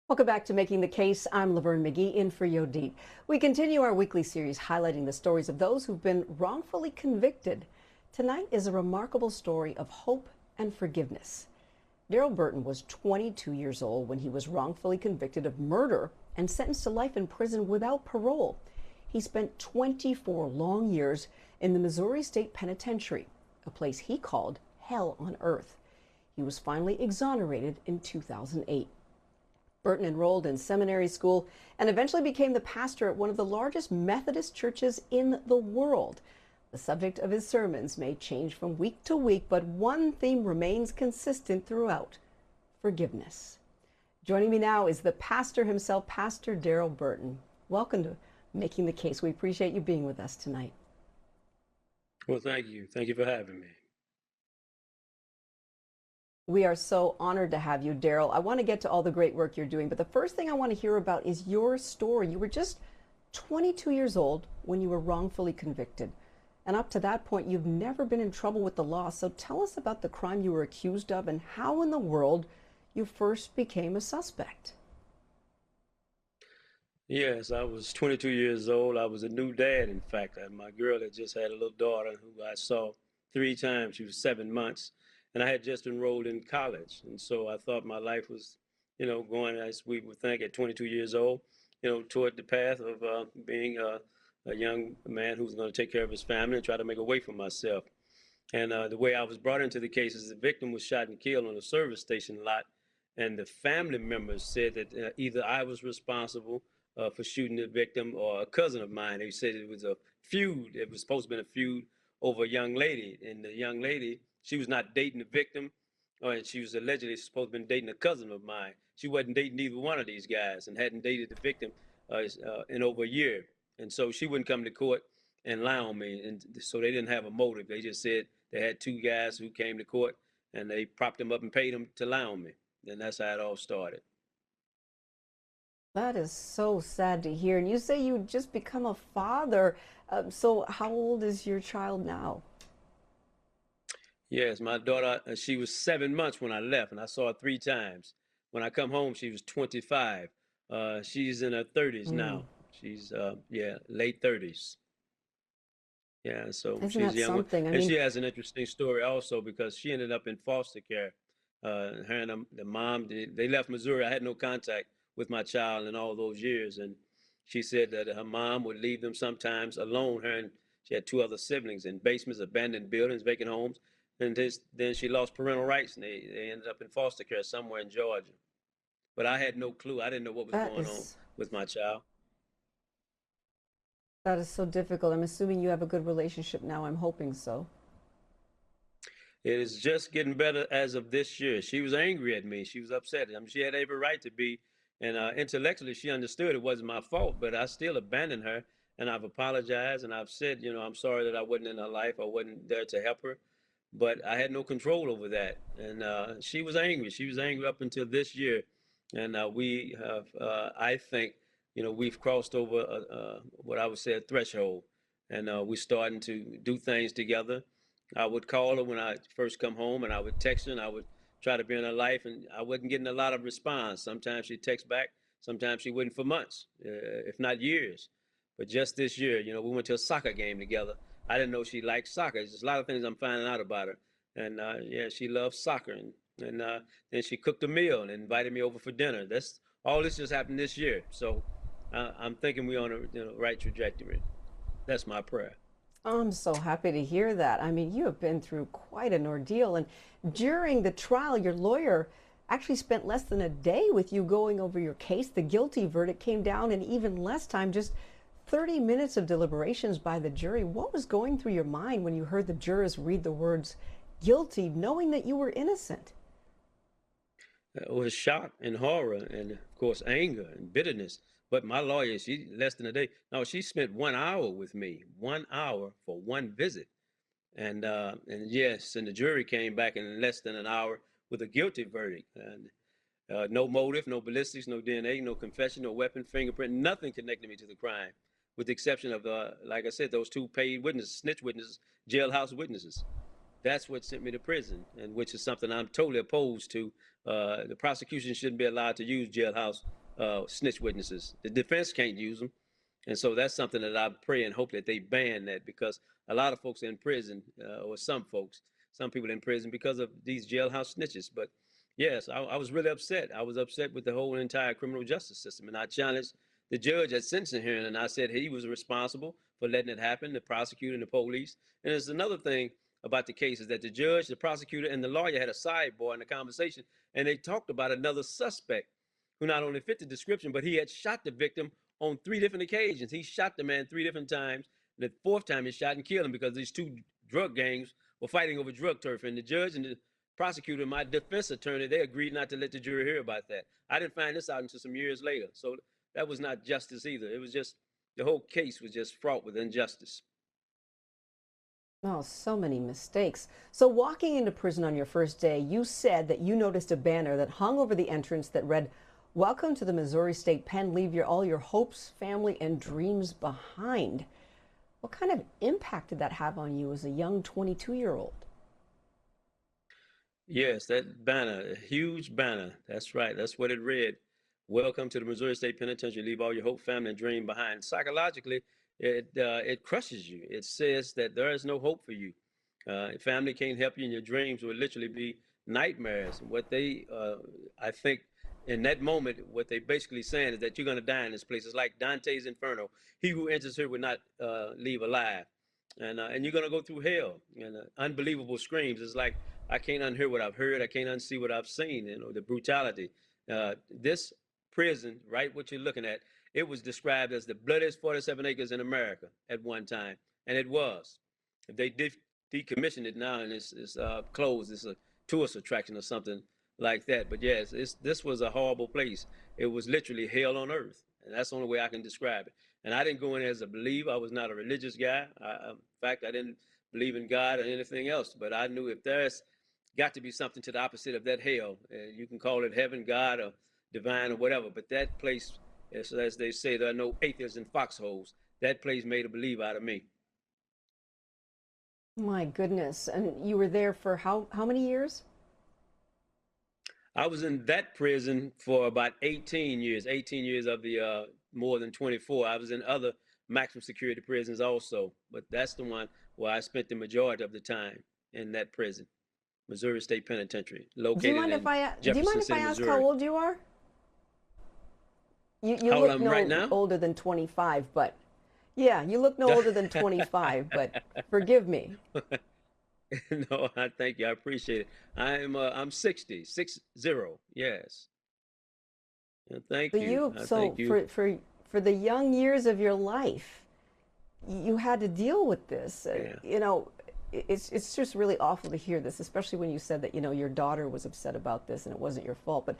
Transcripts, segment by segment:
Welcome back to Making the Case. I'm Laverne McGee in for Yodit. We continue our weekly series highlighting the stories of those who've been wrongfully convicted. Tonight is a remarkable story of hope and forgiveness. Darryl Burton was 22 years old when he was wrongfully convicted of murder and sentenced to life in prison without parole. He spent 24 long years in the Missouri State Penitentiary, a place he called hell on earth. He was finally exonerated in 2008. Burton enrolled in seminary school and eventually became the pastor at one of the largest Methodist churches in the world. The subject of his sermons may change from week to week, but one theme remains consistent throughout: forgiveness. Joining me now is the pastor himself, Pastor Darryl Burton. Welcome to Making the Case. We appreciate you being with us tonight. Well, thank you. Thank you for having me. We are so honored to have you, Darryl. I want to get to all the great work you're doing, but the first thing I want to hear about is your story. You were just 22 years old when you were wrongfully convicted. And up to that point, you've never been in trouble with the law. So tell us about the crime you were accused of and how in the world you first became a suspect. Yes, I was 22 years old. I was a new dad, in fact. My girl had just had a little daughter who I saw 3 times. She was 7 months, and I had just enrolled in college. And so I thought my life was, going as we would think at 22 years old, toward the path of being a young man who's going to take care of his family and try to make a way for myself. And the way I was brought into the case is the victim was shot and killed on a service station lot. And the family members said that either I was responsible for shooting the victim or a cousin of mine. They said it was a feud. It was supposed to be a feud over a young lady. And the young lady, she was not dating the victim, or she was allegedly supposed to have been dating a cousin of mine. She wasn't dating either one of these guys and hadn't dated the victim in over a year. And so she wouldn't come to court and lie on me. And so they didn't have a motive. They just said they had 2 guys who came to court and they propped them up and paid them to lie on me. And that's how it all started. That is so sad to hear. And you say you just become a father. So how old is your child now? Yes, my daughter, she was 7 months when I left, and I saw her 3 times. When I come home, she was 25. She's in her 30s Mm. now. She's, yeah, late 30s. Yeah, so Isn't she's that a young one. something? I And she mean, has an interesting story also because she ended up in foster care. Her and the mom, they left Missouri. I had no contact with my child in all those years. And she said that her mom would leave them sometimes alone. Her and she had 2 other siblings in basements, abandoned buildings, vacant homes. And then she lost parental rights and they ended up in foster care somewhere in Georgia. But I had no clue. I didn't know what was that going on is with my child. that is so difficult. I'm assuming you have a good relationship now. I'm hoping so. It is just getting better as of this year. She was angry at me. She was upset. I mean, she had every right to be. And intellectually, she understood it wasn't my fault, but I still abandoned her. And I've apologized and I've said, I'm sorry that I wasn't in her life. I wasn't there to help her. But I had no control over that. And she was angry. She was angry up until this year. And we have, I think, we've crossed over what I would say a threshold. And we're starting to do things together. I would call her when I first come home and I would text her and I would try to be in her life and I wasn't getting a lot of response. Sometimes she'd text back, sometimes she wouldn't for months, if not years. But just this year, we went to a soccer game together. I didn't know she liked soccer. There's a lot of things I'm finding out about her. And yeah, she loves soccer. And then she cooked a meal and invited me over for dinner. That's all this just happened this year. So I'm thinking we're on a right trajectory. That's my prayer. I'm so happy to hear that. I mean, you have been through quite an ordeal. And during the trial, your lawyer actually spent less than a day with you going over your case. The guilty verdict came down in even less time, just 30 minutes of deliberations by the jury. What was going through your mind when you heard the jurors read the words guilty, knowing that you were innocent? Was shock and horror and of course anger and bitterness. But my lawyer, she less than a day. No, she spent 1 hour with me, 1 hour for one visit. And yes, and the jury came back in less than an hour with a guilty verdict. And no motive, no ballistics, no DNA, no confession, no weapon, fingerprint, nothing connected me to the crime, with the exception of, like I said, those 2 paid witnesses, snitch witnesses, jailhouse witnesses. That's what sent me to prison, and which is something I'm totally opposed to. The prosecution shouldn't be allowed to use jailhouse snitch witnesses. The defense can't use them. And so that's something that I pray and hope that they ban that, because a lot of folks are in prison, or some people in prison because of these jailhouse snitches. But yes, I was really upset. I was upset with the whole entire criminal justice system. And I challenged the judge at sentencing hearing, and I said he was responsible for letting it happen, the prosecutor and the police. And there's another thing about the case is that the judge, the prosecutor, and the lawyer had a sidebar in the conversation, and they talked about another suspect who not only fit the description, but he had shot the victim on 3 different occasions. He shot the man 3 different times. The fourth time he shot and killed him because these two drug gangs were fighting over drug turf. And the judge and the prosecutor, my defense attorney, they agreed not to let the jury hear about that. I didn't find this out until some years later. So that was not justice either. It was just, the whole case was just fraught with injustice. Oh, so many mistakes. So, walking into prison on your first day, you said that you noticed a banner that hung over the entrance that read, "Welcome to the Missouri State Pen. Leave all your hopes, family, and dreams behind." What kind of impact did that have on you as a young 22-year-old? Yes, that banner, a huge banner. That's right. That's what it read. Welcome to the Missouri State Penitentiary. Leave all your hope, family, and dream behind. Psychologically, it crushes you. It says that there is no hope for you. Family can't help you, and your dreams will literally be nightmares. I think, in that moment, what they basically saying is that you're going to die in this place. It's like Dante's Inferno. He who enters here will not leave alive, and you're going to go through hell and unbelievable screams. It's like I can't unhear what I've heard. I can't unsee what I've seen. The brutality. This prison, right? What you're looking at, it was described as the bloodiest 47 acres in America at one time, and it was. They decommissioned it now, and it's closed. It's a tourist attraction or something like that. But yes, this was a horrible place. It was literally hell on earth, and that's the only way I can describe it. And I didn't go in as a believer. I was not a religious guy. In fact, I didn't believe in God or anything else. But I knew if there's got to be something to the opposite of that hell, you can call it heaven, God, or divine, or whatever. But that place, as they say, there are no atheists in foxholes. That place made a believer out of me. My goodness. And you were there for how many years? I was in that prison for about 18 years, 18 years of the more than 24. I was in other maximum security prisons also, but that's the one where I spent the majority of the time, in that prison, Missouri State Penitentiary, Do you located mind if in do you mind Jefferson if I City, ask how Missouri. old you are? You How old look I'm right no now? older than 25, but yeah, you look no older than 25, but forgive me. No, I thank you. I appreciate it. I'm 60, 60. Yes. So Thank you. you, I so thank you. for the young years of your life, you had to deal with this. Yeah. It's just really awful to hear this, especially when you said that your daughter was upset about this and it wasn't your fault. But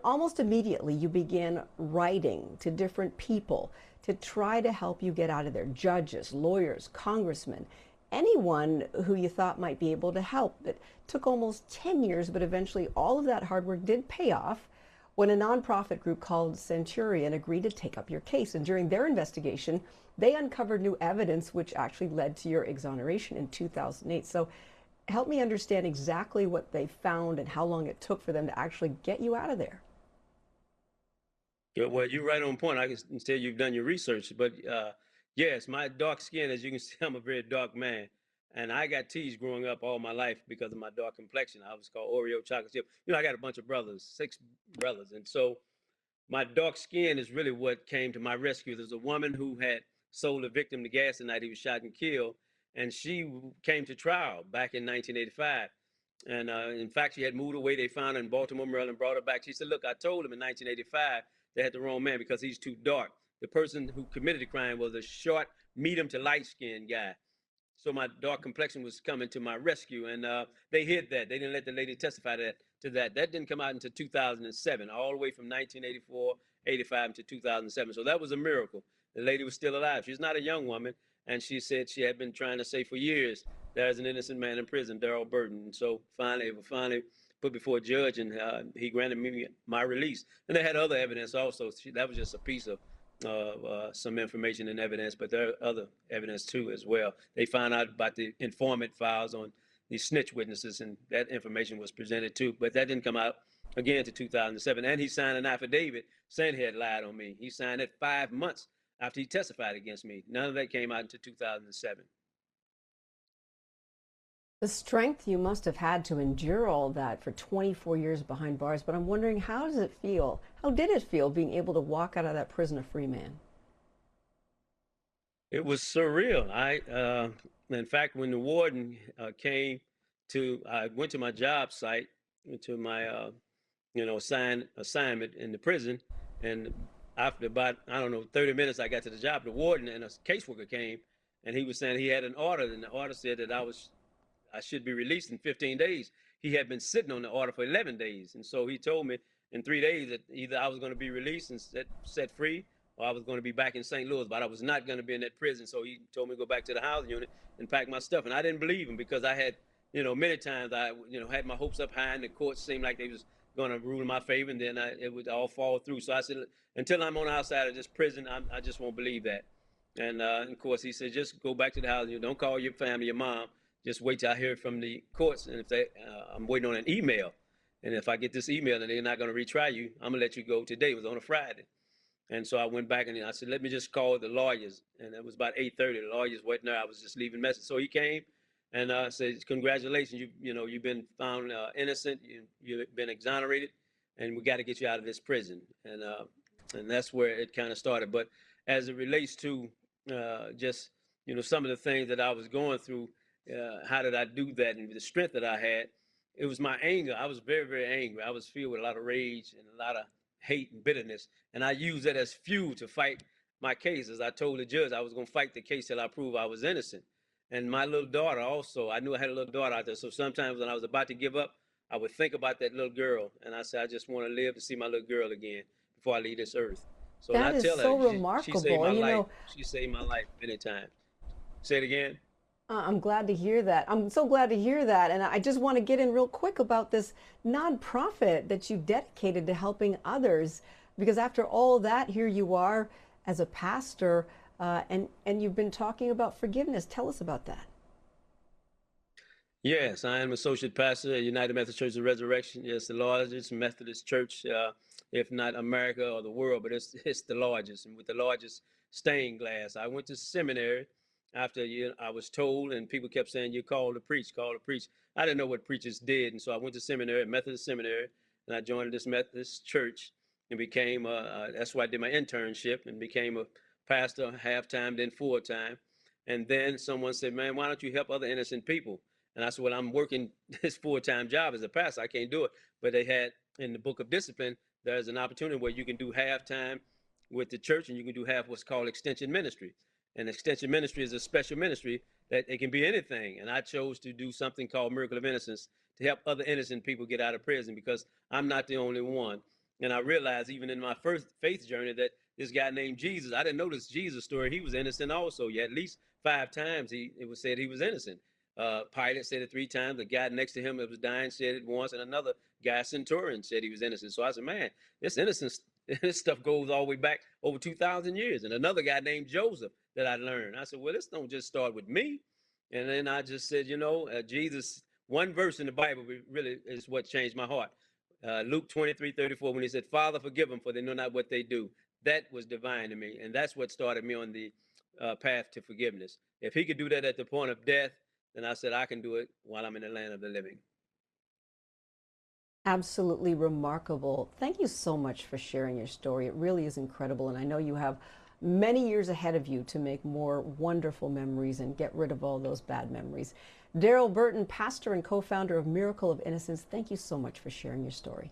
almost immediately you began writing to different people to try to help you get out of there. Judges, lawyers, congressmen, anyone who you thought might be able to help. It took almost 10 years, but eventually all of that hard work did pay off when a nonprofit group called Centurion agreed to take up your case. And during their investigation, they uncovered new evidence which actually led to your exoneration in 2008. So help me understand exactly what they found and how long it took for them to actually get you out of there. Yeah, well, you're right on point. I can tell you've done your research, but yes, my dark skin, as you can see, I'm a very dark man, and I got teased growing up all my life because of my dark complexion. I was called Oreo chocolate chip. I got a bunch of brothers, 6 brothers, and so my dark skin is really what came to my rescue. There's a woman who had sold a victim to gas the night he was shot and killed, and she came to trial back in 1985. And in fact, she had moved away. They found her in Baltimore, Maryland, brought her back. She said, "Look, I told him in 1985 they had the wrong man because he's too dark. The person who committed the crime was a short, medium to light skinned guy." So my dark complexion was coming to my rescue, and they hid that. They didn't let the lady testify to that. That didn't come out until 2007, all the way from 1984, 85 to 2007. So that was a miracle. The lady was still alive. She's not a young woman, and she said she had been trying to say for years there's an innocent man in prison, Darryl Burton. And so finally, it was finally put before a judge, and he granted me my release. And they had other evidence also. That was just a piece of some information and evidence, but there are other evidence too as well. They found out about the informant files on the snitch witnesses, and that information was presented too. But that didn't come out again to 2007. And he signed an affidavit saying he had lied on me. He signed it 5 months after he testified against me. None of that came out until 2007. The strength you must have had to endure all that for 24 years behind bars, but I'm wondering, how does it feel? How did it feel being able to walk out of that prison a free man? It was surreal. In fact, when the warden came I went to my job site, went to my assignment in the prison, and after about, I don't know, 30 minutes, I got to the job. The warden and a caseworker came, and he was saying he had an order, and the order said that I should be released in 15 days. He had been sitting on the order for 11 days. And so he told me in 3 days that either I was going to be released and set free, or I was going to be back in St. Louis, but I was not going to be in that prison. So he told me to go back to the housing unit and pack my stuff. And I didn't believe him because I had, many times had my hopes up high, and the court seemed like they was going to rule in my favor, and then it would all fall through. So I said, until I'm on the outside of this prison, I just won't believe that. And of course, he said, just go back to the housing unit. Don't call your family, your mom. Just wait till I hear from the courts, and if I'm waiting on an email, and if I get this email and they're not going to retry you, I'm gonna let you go today. It was on a Friday, and so I went back and I said, let me just call the lawyers, and it was about 8:30. The lawyers waiting there. I was just leaving message, so he came and said, congratulations, you've been found innocent, you've been exonerated, and we got to get you out of this prison, and that's where it kind of started. But as it relates to just some of the things that I was going through, how did I do that? And the strength that I had, it was my anger. I was very, very angry. I was filled with a lot of rage and a lot of hate and bitterness. And I used that as fuel to fight my case. As I told the judge, I was going to fight the case till I proved I was innocent. And my little daughter also, I knew I had a little daughter out there. So sometimes when I was about to give up, I would think about that little girl. And I said, I just want to live to see my little girl again before I leave this earth. So, and I That is tell her, so she saved remarkable. my life. She saved my life many times. Say it again. I'm glad to hear that. I'm so glad to hear that. And I just want to get in real quick about this nonprofit that you dedicated to helping others. Because after all that, here you are as a pastor, and you've been talking about forgiveness. Tell us about that. Yes, I am associate pastor at United Methodist Church of Resurrection. Yes, the largest Methodist church, if not America or the world, but it's the largest, and with the largest stained glass. I went to seminary after I was told, and people kept saying, "You're called to preach, called to preach." I didn't know what preachers did, and so I went to seminary, Methodist seminary, and I joined this Methodist church and became. That's where I did my internship and became a pastor, half time, then full time. And then someone said, "Man, why don't you help other innocent people?" And I said, well, I'm working this full-time job as a pastor. I can't do it. But they had in the book of discipline, there's an opportunity where you can do half-time with the church and you can do half what's called extension ministry. And extension ministry is a special ministry that it can be anything. And I chose to do something called Miracle of Innocence to help other innocent people get out of prison because I'm not the only one. And I realized even in my first faith journey that this guy named Jesus, I didn't know this Jesus story. He was innocent also. Yeah, at least 5 times it was said he was innocent. Pilate said it 3 times. The guy next to him that was dying said it once, and another guy, Centurion, said he was innocent. So I said, man, this innocence, this stuff goes all the way back over 2,000 years. And another guy named Joseph that I learned. I said, well, this don't just start with me. And then I just said, Jesus, one verse in the Bible really is what changed my heart. Luke 23:34, when he said, Father, forgive them, for they know not what they do. That was divine to me. And that's what started me on the path to forgiveness. If he could do that at the point of death, then I said, I can do it while I'm in the land of the living. Absolutely remarkable. Thank you so much for sharing your story. It really is incredible. And I know you have many years ahead of you to make more wonderful memories and get rid of all those bad memories. Darryl Burton, pastor and co-founder of Miracle of Innocence, thank you so much for sharing your story.